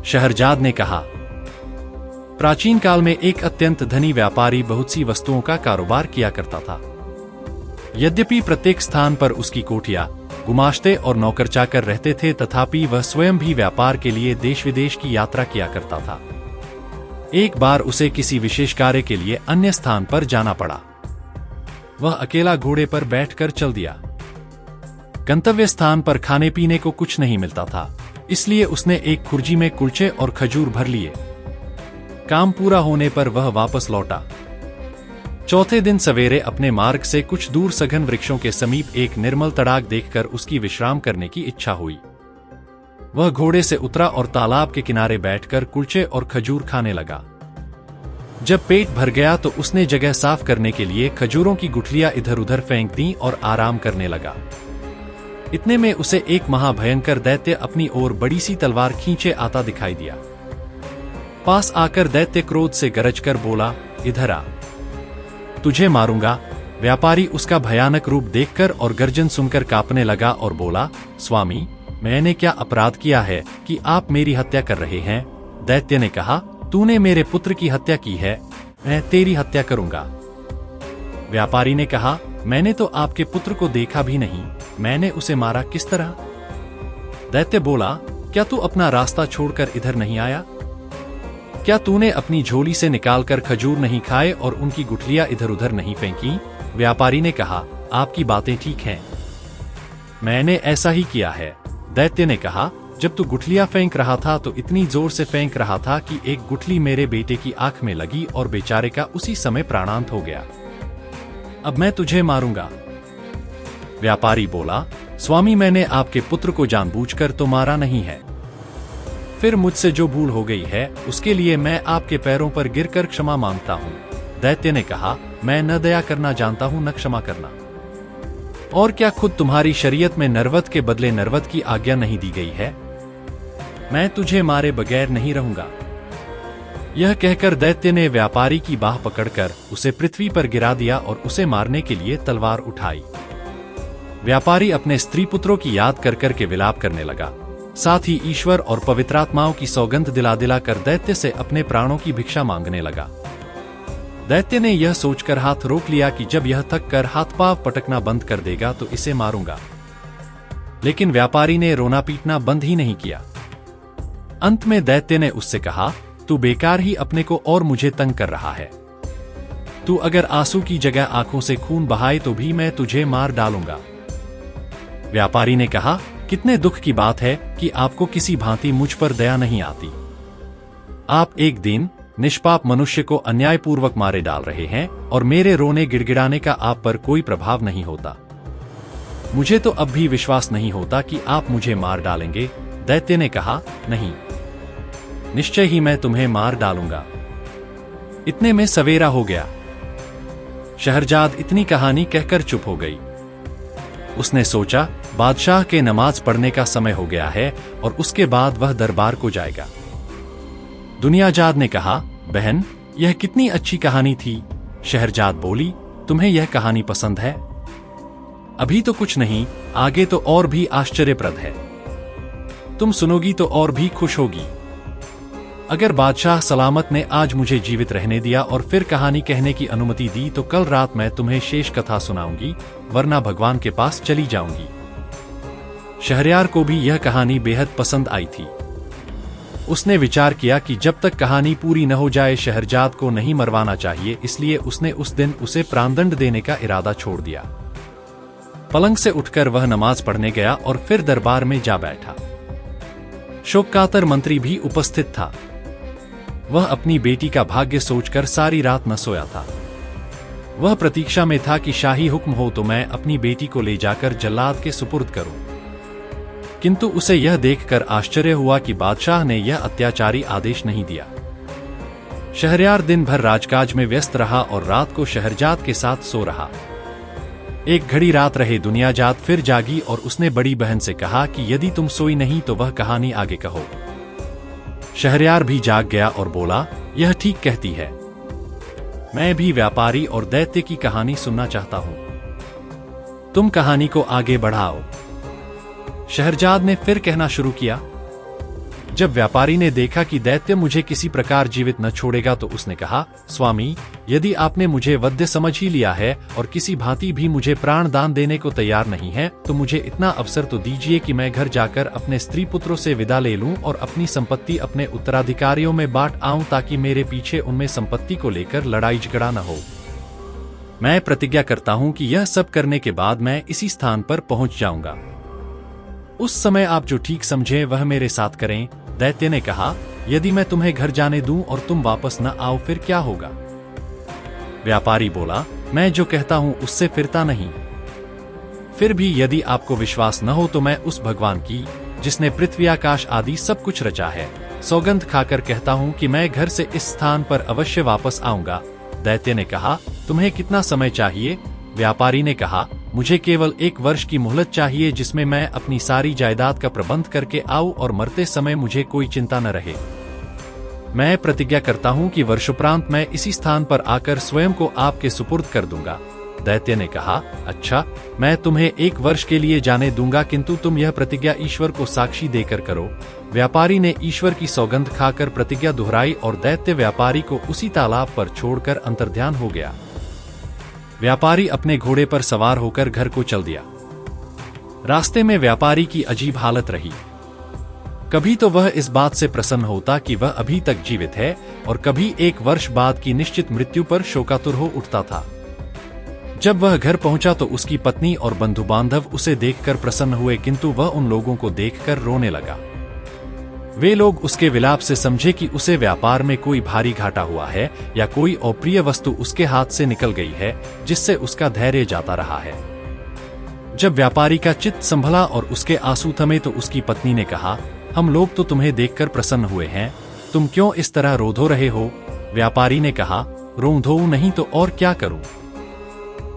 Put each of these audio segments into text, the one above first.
शहरजाद ने कहा, प्राचीन काल में एक अत्यंत धनी व्यापारी बहुत सी वस्तुओं का कारोबार किया करता था। यद्यपि प्रत्येक स्थान पर उसकी कोठियां, गुमाश्ते और नौकर चाकर रहते थे, तथापि वह स्वयं भी व्यापार के लिए देश विदेश की यात्रा किया करता था। एक बार उसे किसी विशेष कार्य के लिए अन्य स्थान पर जाना पड़ा। वह अकेला घोड़े पर बैठकर चल दिया। गंतव्य स्थान पर खाने पीने को कुछ नहीं मिलता था, इसलिए उसने एक खुर्जी में कुलचे और खजूर भर लिए। काम पूरा होने पर वह वापस लौटा। चौथे दिन सवेरे अपने मार्ग से कुछ दूर सघन वृक्षों के समीप एक निर्मल तड़ाग देखकर उसकी विश्राम करने की इच्छा हुई। वह घोड़े से उतरा और तालाब के किनारे बैठकर कुलचे और खजूर खाने लगा। जब पेट भर गया तो उसने जगह साफ करने के लिए खजूरों की गुठलियां इधर उधर फेंक दी और आराम करने लगा। इतने में उसे एक महाभयंकर दैत्य अपनी ओर बड़ी सी तलवार खींचे आता दिखाई दिया। पास आकर दैत्य क्रोध से गरजकर बोला, इधर आ, तुझे मारूंगा। व्यापारी उसका भयानक रूप देखकर और गर्जन सुनकर कांपने लगा और बोला, स्वामी, मैंने क्या अपराध किया है कि आप मेरी हत्या कर रहे हैं? दैत्य ने कहा, तूने मेरे पुत्र की हत्या की है, मैं तेरी हत्या करूंगा। व्यापारी ने कहा, मैंने तो आपके पुत्र को देखा भी नहीं, मैंने उसे मारा किस तरह? दैत्य बोला, क्या तू अपना रास्ता छोड़कर इधर नहीं आया? क्या तूने अपनी झोली से निकालकर खजूर नहीं खाए और उनकी गुठलियां इधर उधर नहीं फेंकी? व्यापारी ने कहा, आपकी बातें ठीक हैं, मैंने ऐसा ही किया है। दैत्य ने कहा, जब तू गुठलियां फेंक रहा था तो इतनी जोर से फेंक रहा था कि एक गुठली मेरे बेटे की आंख में लगी और बेचारे का उसी समय प्राणांत हो गया। अब मैं तुझे मारूंगा। व्यापारी बोला, स्वामी, मैंने आपके पुत्र को जानबूझकर तो मारा नहीं है। फिर मुझसे जो भूल हो गई है उसके लिए मैं आपके पैरों पर गिरकर क्षमा मांगता हूँ। दैत्य ने कहा, मैं न दया करना जानता हूँ न क्षमा करना। और क्या खुद तुम्हारी शरीयत में नरवत के बदले नरवत की आज्ञा नहीं दी गई है? मैं तुझे मारे बगैर नहीं रहूंगा। यह कहकर दैत्य ने व्यापारी की बाह पकड़कर उसे पृथ्वी पर गिरा दिया और उसे मारने के लिए तलवार उठाई। व्यापारी अपने स्त्री पुत्रों की याद कर कर के विलाप करने लगा। साथ ही ईश्वर और पवित्रात्माओं की सौगंध दिला दिला कर दैत्य से अपने प्राणों की भिक्षा मांगने लगा। दैत्य ने यह सोचकर हाथ रोक लिया कि जब यह थक कर हाथ पांव पटकना बंद कर देगा तो इसे मारूंगा। लेकिन व्यापारी ने रोना पीटना बंद ही नहीं किया। अंत में दैत्य ने उससे कहा, तू बेकार ही अपने को और मुझे तंग कर रहा है। तू अगर आंसू की जगह आंखों से खून बहाए तो भी मैं तुझे मार डालूंगा। व्यापारी ने कहा, कितने दुख की बात है कि आपको किसी भांति मुझ पर दया नहीं आती। आप एक दिन निष्पाप मनुष्य को अन्यायपूर्वक मारे डाल रहे हैं और मेरे रोने गिड़गिड़ाने का आप पर कोई प्रभाव नहीं होता। मुझे तो अब भी विश्वास नहीं होता कि आप मुझे मार डालेंगे। दैत्य ने कहा, नहीं, निश्चय ही मैं तुम्हें मार डालूंगा। इतने में सवेरा हो गया। शहरजाद इतनी कहानी कहकर चुप हो गई। उसने सोचा, बादशाह के नमाज पढ़ने का समय हो गया है और उसके बाद वह दरबार को जाएगा। दुनियाजाद ने कहा, बहन, यह कितनी अच्छी कहानी थी। शहरजाद बोली, तुम्हें यह कहानी पसंद है? अभी तो कुछ नहीं, आगे तो और भी आश्चर्यप्रद है। तुम सुनोगी तो और भी खुश होगी। अगर बादशाह सलामत ने आज मुझे जीवित रहने दिया और फिर कहानी कहने की अनुमति दी तो कल रात मैं तुम्हें शेष कथा सुनाऊंगी, वरना भगवान के पास चली जाऊंगी। शहरयार को भी यह कहानी बेहद पसंद आई थी। उसने विचार किया कि जब तक कहानी पूरी न हो जाए शहरजाद को नहीं मरवाना चाहिए, इसलिए उसने उस दिन उसे प्राणदंड देने का इरादा छोड़ दिया। पलंग से उठकर वह नमाज पढ़ने गया और फिर दरबार में जा बैठा। शोककातर मंत्री भी उपस्थित था। वह अपनी बेटी का भाग्य सोचकर सारी रात न सोया था। वह प्रतीक्षा में था कि शाही हुक्म हो तो मैं अपनी बेटी को ले जाकर जल्लाद के सुपुर्द करूं। किंतु उसे यह देखकर आश्चर्य हुआ कि बादशाह ने यह अत्याचारी आदेश नहीं दिया। शहरयार दिन भर राजकाज में व्यस्त रहा और रात को शहरजाद के साथ सो रहा। एक घड़ी रात रहे दुनियाजाद फिर जागी और उसने बड़ी बहन से कहा कि यदि तुम सोई नहीं तो वह कहानी आगे कहो। शहरयार भी जाग गया और बोला, यह ठीक कहती है, मैं भी व्यापारी और दैत्य की कहानी सुनना चाहता हूं। तुम कहानी को आगे बढ़ाओ। शहरजाद ने फिर कहना शुरू किया, जब व्यापारी ने देखा कि दैत्य मुझे किसी प्रकार जीवित न छोड़ेगा तो उसने कहा, स्वामी, यदि आपने मुझे वध्य समझ ही लिया है और किसी भांति भी मुझे प्राण दान देने को तैयार नहीं है, तो मुझे इतना अवसर तो दीजिए कि मैं घर जाकर अपने स्त्री पुत्रों से विदा ले लूं और अपनी संपत्ति अपने उत्तराधिकारियों में बांट आऊं, ताकि मेरे पीछे उनमें संपत्ति को लेकर लड़ाई झगड़ा न हो। मैं प्रतिज्ञा करता हूं कि यह सब करने के बाद मैं इसी स्थान पर पहुंच जाऊंगा। उस समय आप जो ठीक समझे वह मेरे साथ करें। दैत्य ने कहा, यदि मैं तुम्हें घर जाने दूं और तुम वापस न आओ फिर क्या होगा? व्यापारी बोला, मैं जो कहता हूं उससे फिरता नहीं। फिर भी यदि आपको विश्वास न हो तो मैं उस भगवान की, जिसने पृथ्वी आकाश आदि सब कुछ रचा है, सौगंध खाकर कहता हूं कि मैं घर से इस स्थान पर अवश्य वापस आऊंगा। दैत्य ने कहा, तुम्हें कितना समय चाहिए? व्यापारी ने कहा, मुझे केवल 1 वर्ष की मोहलत चाहिए, जिसमें मैं अपनी सारी जायदाद का प्रबंध करके आऊं और मरते समय मुझे कोई चिंता न रहे। मैं प्रतिज्ञा करता हूं कि वर्षोपरांत मैं इसी स्थान पर आकर स्वयं को आपके सुपुर्द कर दूंगा। दैत्य ने कहा, अच्छा, मैं तुम्हें 1 वर्ष के लिए जाने दूंगा, किंतु तुम यह प्रतिज्ञा ईश्वर को साक्षी देकर करो। व्यापारी ने ईश्वर की सौगंध खाकर प्रतिज्ञा दोहराई और दैत्य व्यापारी को उसी तालाब पर छोड़कर अंतर्ध्यान हो गया। व्यापारी अपने घोड़े पर सवार होकर घर को चल दिया। रास्ते में व्यापारी की अजीब हालत रही। कभी तो वह इस बात से प्रसन्न होता कि वह अभी तक जीवित है, और कभी 1 वर्ष बाद की निश्चित मृत्यु पर शोकातुर हो उठता था। जब वह घर पहुंचा तो उसकी पत्नी और बंधु बांधव उसे देखकर प्रसन्न हुए, किंतु वह उन लोगों को देखकर रोने लगा। वे लोग उसके विलाप से समझे कि उसे व्यापार में कोई भारी घाटा हुआ है या कोई अप्रिय वस्तु उसके हाथ से निकल गई है, जिससे उसका धैर्य जाता रहा है। जब व्यापारी का चित्त संभला और उसके आंसू थमे तो उसकी पत्नी ने कहा, हम लोग तो तुम्हें देखकर प्रसन्न हुए हैं, तुम क्यों इस तरह रो धो रहे हो? व्यापारी ने कहा, रो धो नहीं तो और क्या करूं?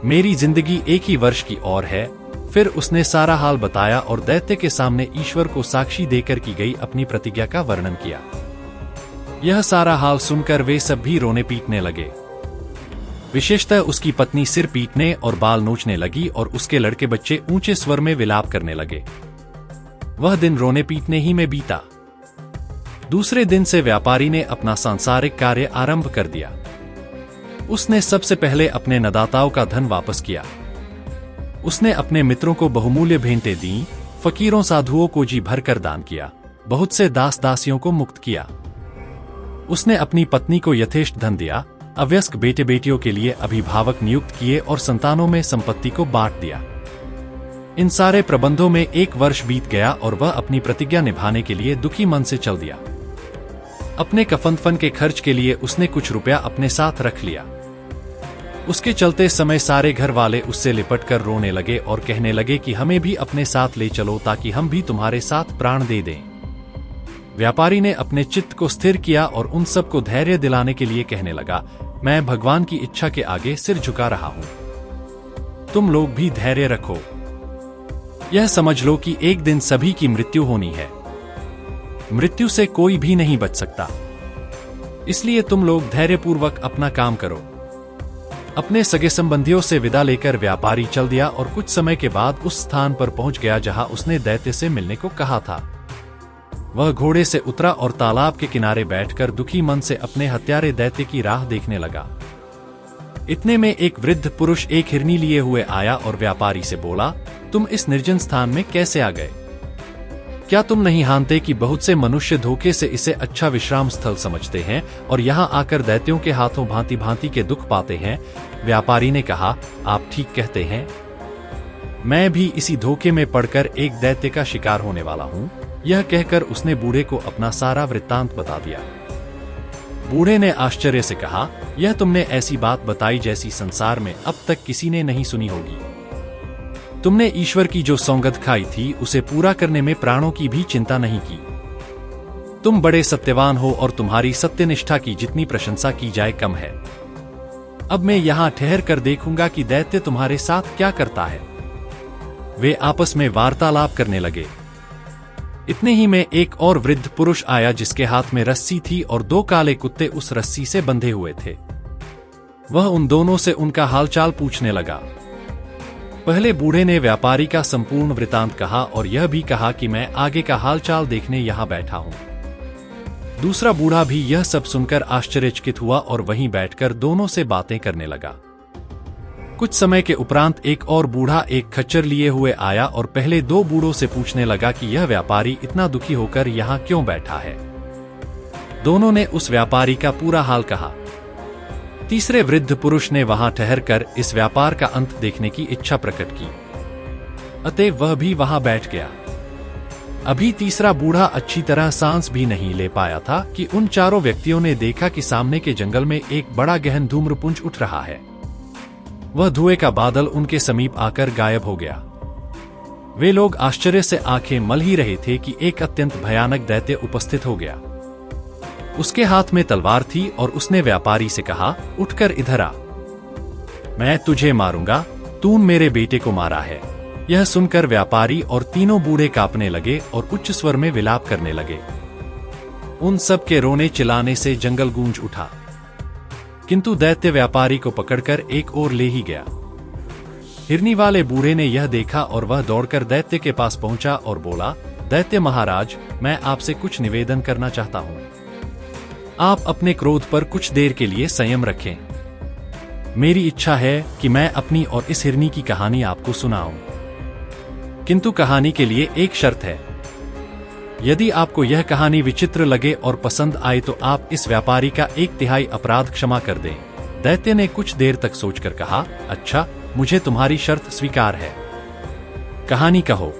मेरी जिंदगी 1 ही वर्ष की और है। फिर उसने सारा हाल बताया और दैत्य के सामने ईश्वर को साक्षी देकर की गई अपनी प्रतिज्ञा का वर्णन किया। यह सारा हाल सुनकर वे सब भी रोने पीटने लगे। विशेषतः उसकी पत्नी सिर पीटने और बाल नोचने लगी और उसके लड़के बच्चे ऊंचे स्वर में विलाप करने लगे। वह दिन रोने पीटने ही में बीता। दूसरे दिन से व्यापारी ने अपना सांसारिक कार्य आरंभ कर दिया। उसने सबसे पहले अपने नदाताओं का धन वापस किया। उसने अपने मित्रों को बहुमूल्य भेंटें दी, फकीरों साधुओं को जी भरकर दान किया, बहुत से दास दासियों को मुक्त किया। उसने अपनी पत्नी को यथेष्ट धन दिया, अवयस्क बेटे बेटियों के लिए अभिभावक नियुक्त किए और संतानों में संपत्ति को बांट दिया। इन सारे प्रबंधों में 1 वर्ष बीत गया और वह अपनी प्रतिज्ञा निभाने के लिए दुखी मन से चल दिया। अपने कफन के खर्च के लिए उसने कुछ रुपया अपने साथ रख लिया। उसके चलते समय सारे घर वाले उससे लिपटकर रोने लगे और कहने लगे कि हमें भी अपने साथ ले चलो, ताकि हम भी तुम्हारे साथ प्राण दे दें। व्यापारी ने अपने चित्त को स्थिर किया और उन सब को धैर्य दिलाने के लिए कहने लगा, मैं भगवान की इच्छा के आगे सिर झुका रहा हूं, तुम लोग भी धैर्य रखो। यह समझ लो कि एक दिन सभी की मृत्यु होनी है। मृत्यु से कोई भी नहीं बच सकता, इसलिए तुम लोग धैर्यपूर्वक अपना काम करो। अपने सगे संबंधियों से विदा लेकर व्यापारी चल दिया और कुछ समय के बाद उस स्थान पर पहुंच गया जहां उसने दैत्य से मिलने को कहा था। वह घोड़े से उतरा और तालाब के किनारे बैठकर दुखी मन से अपने हत्यारे दैत्य की राह देखने लगा। इतने में एक वृद्ध पुरुष एक हिरनी लिए हुए आया और व्यापारी से बोला, तुम इस निर्जन स्थान में कैसे आ गए? क्या तुम नहीं जानते कि बहुत से मनुष्य धोखे से इसे अच्छा विश्राम स्थल समझते हैं और यहाँ आकर दैत्यों के हाथों भांति भांति के दुख पाते हैं? व्यापारी ने कहा, आप ठीक कहते हैं, मैं भी इसी धोखे में पड़कर एक दैत्य का शिकार होने वाला हूँ। यह कहकर उसने बूढ़े को अपना सारा वृत्तांत बता दिया। बूढ़े ने आश्चर्य से कहा, यह तुमने ऐसी बात बताई जैसी संसार में अब तक किसी ने नहीं सुनी होगी। तुमने ईश्वर की जो सौगंध खाई थी उसे पूरा करने में प्राणों की भी चिंता नहीं की। तुम बड़े सत्यवान हो और तुम्हारी सत्यनिष्ठा की जितनी प्रशंसा की जाए कम है। अब मैं यहाँ ठहर कर देखूंगा कि दैत्य तुम्हारे साथ क्या करता है। वे आपस में वार्तालाप करने लगे। इतने ही में एक और वृद्ध पुरुष आया जिसके हाथ में रस्सी थी और 2 काले कुत्ते उस रस्सी से बंधे हुए थे। वह उन दोनों से उनका हालचाल पूछने लगा। पहले बूढ़े ने व्यापारी का संपूर्ण वृतांत कहा और यह भी कहा कि मैं आगे का हालचाल देखने यहाँ बैठा हूँ। दूसरा बूढ़ा भी यह सब सुनकर आश्चर्यचकित हुआ और वहीं बैठकर दोनों से बातें करने लगा। कुछ समय के उपरांत एक और बूढ़ा एक खच्चर लिए हुए आया और पहले दो बूढ़ों से पूछने लगा कि यह व्यापारी इतना दुखी होकर यहाँ क्यों बैठा है। दोनों ने उस व्यापारी का पूरा हाल कहा। तीसरे वृद्ध पुरुष ने वहां ठहरकर इस व्यापार का अंत देखने की इच्छा प्रकट की, अतः वह भी वहां बैठ गया। अभी तीसरा बूढ़ा अच्छी तरह सांस भी नहीं ले पाया था कि उन चारों व्यक्तियों ने देखा कि सामने के जंगल में एक बड़ा गहन धूम्रपुंज उठ रहा है। वह धुएं का बादल उनके समीप आकर गायब हो गया। वे लोग आश्चर्य से आंखें मल ही रहे थे कि एक अत्यंत भयानक दैत्य उपस्थित हो गया। उसके हाथ में तलवार थी और उसने व्यापारी से कहा, उठकर इधर आ, मैं तुझे मारूंगा, तूने मेरे बेटे को मारा है। यह सुनकर व्यापारी और तीनों बूढ़े कांपने लगे और उच्च स्वर में विलाप करने लगे। उन सब के रोने चिल्लाने से जंगल गूंज उठा, किंतु दैत्य व्यापारी को पकड़कर एक ओर ले ही गया। हिरनी वाले बूढ़े ने यह देखा और वह दौड़कर दैत्य के पास पहुंचा और बोला, दैत्य महाराज, मैं आपसे कुछ निवेदन करना चाहता हूं। आप अपने क्रोध पर कुछ देर के लिए संयम रखें। मेरी इच्छा है कि मैं अपनी और इस हिरनी की कहानी आपको सुनाऊं, किंतु कहानी के लिए एक शर्त है। यदि आपको यह कहानी विचित्र लगे और पसंद आए तो आप इस व्यापारी का 1/3 अपराध क्षमा कर दें। दैत्य ने कुछ देर तक सोचकर कहा, अच्छा, मुझे तुम्हारी शर्त स्वीकार है। कहानी कहो।